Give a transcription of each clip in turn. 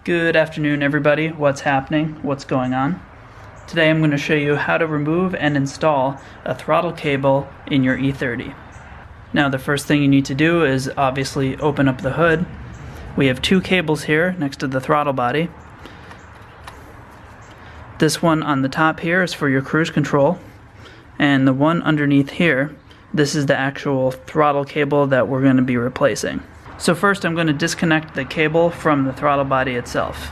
Good afternoon, everybody. What's happening? What's going on? Today I'm going to show you how to remove and install a throttle cable in your E30. Now the first thing you need to do is obviously open up the hood. We have two cables here next to the throttle body. This one on the top here is for your cruise control, and the one underneath here, this is the actual throttle cable that we're going to be replacing. So first I'm going to disconnect the cable from the throttle body itself.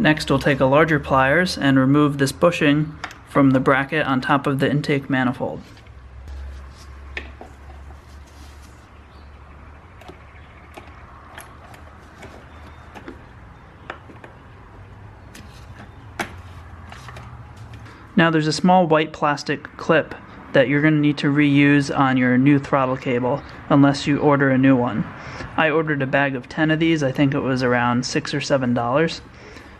Next we'll take a larger pliers and remove this bushing from the bracket on top of the intake manifold. Now there's a small white plastic clip that you're going to need to reuse on your new throttle cable unless you order a new one. I ordered a bag of 10 of these. I think it was around $6 or $7.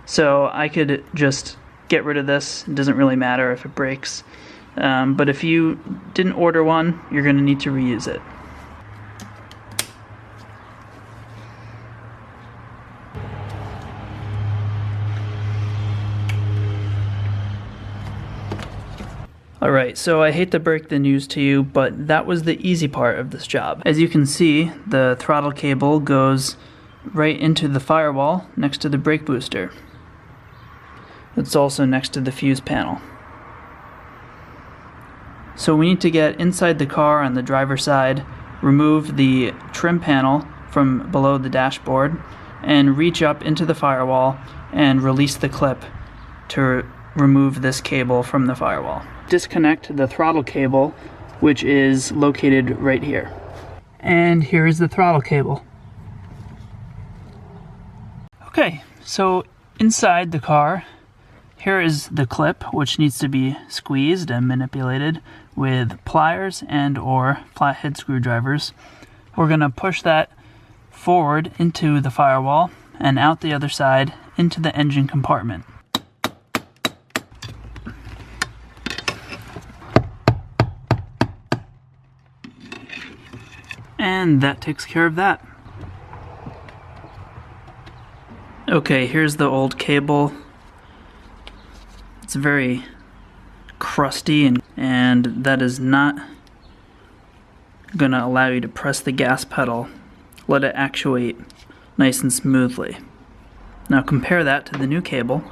So I could just get rid of this. It doesn't really matter if it breaks. But if you didn't order one, you're going to need to reuse it. Alright, so I hate to break the news to you, but that was the easy part of this job. As you can see, the throttle cable goes right into the firewall next to the brake booster. It's also next to the fuse panel. So we need to get inside the car on the driver's side, remove the trim panel from below the dashboard, and reach up into the firewall and release the clip to remove this cable from the firewall. Disconnect the throttle cable, which is located right here. And here is the throttle cable. Okay, so inside the car, here is the clip, which needs to be squeezed and manipulated with pliers and or flathead screwdrivers. We're going to push that forward into the firewall and out the other side into the engine compartment. And that takes care of that. Okay, here's the old cable. It's very crusty and that is not going to allow you to press the gas pedal. Let it actuate nice and smoothly. Now compare that to the new cable.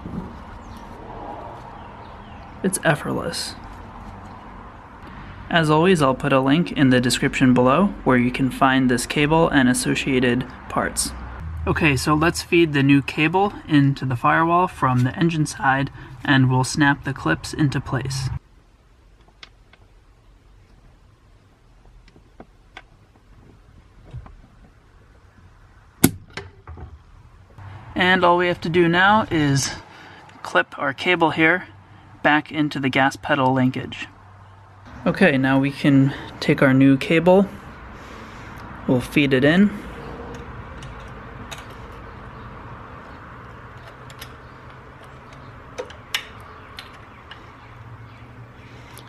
It's effortless. As always, I'll put a link in the description below where you can find this cable and associated parts. Okay, so let's feed the new cable into the firewall from the engine side and we'll snap the clips into place. And all we have to do now is clip our cable here back into the gas pedal linkage. Okay, now we can take our new cable, we'll feed it in.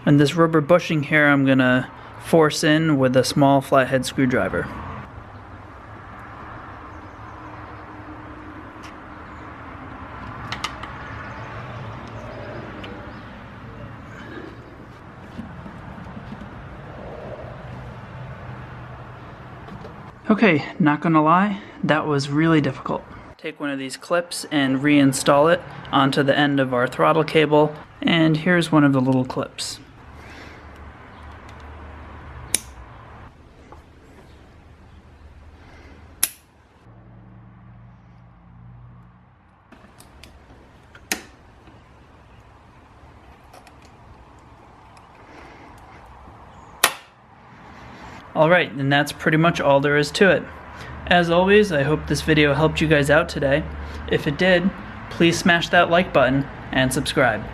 And this rubber bushing here I'm going to force in with a small flathead screwdriver. Okay, not gonna lie, that was really difficult. Take one of these clips and reinstall it onto the end of our throttle cable, and here's one of the little clips. Alright, and that's pretty much all there is to it. As always, I hope this video helped you guys out today. If it did, please smash that like button and subscribe.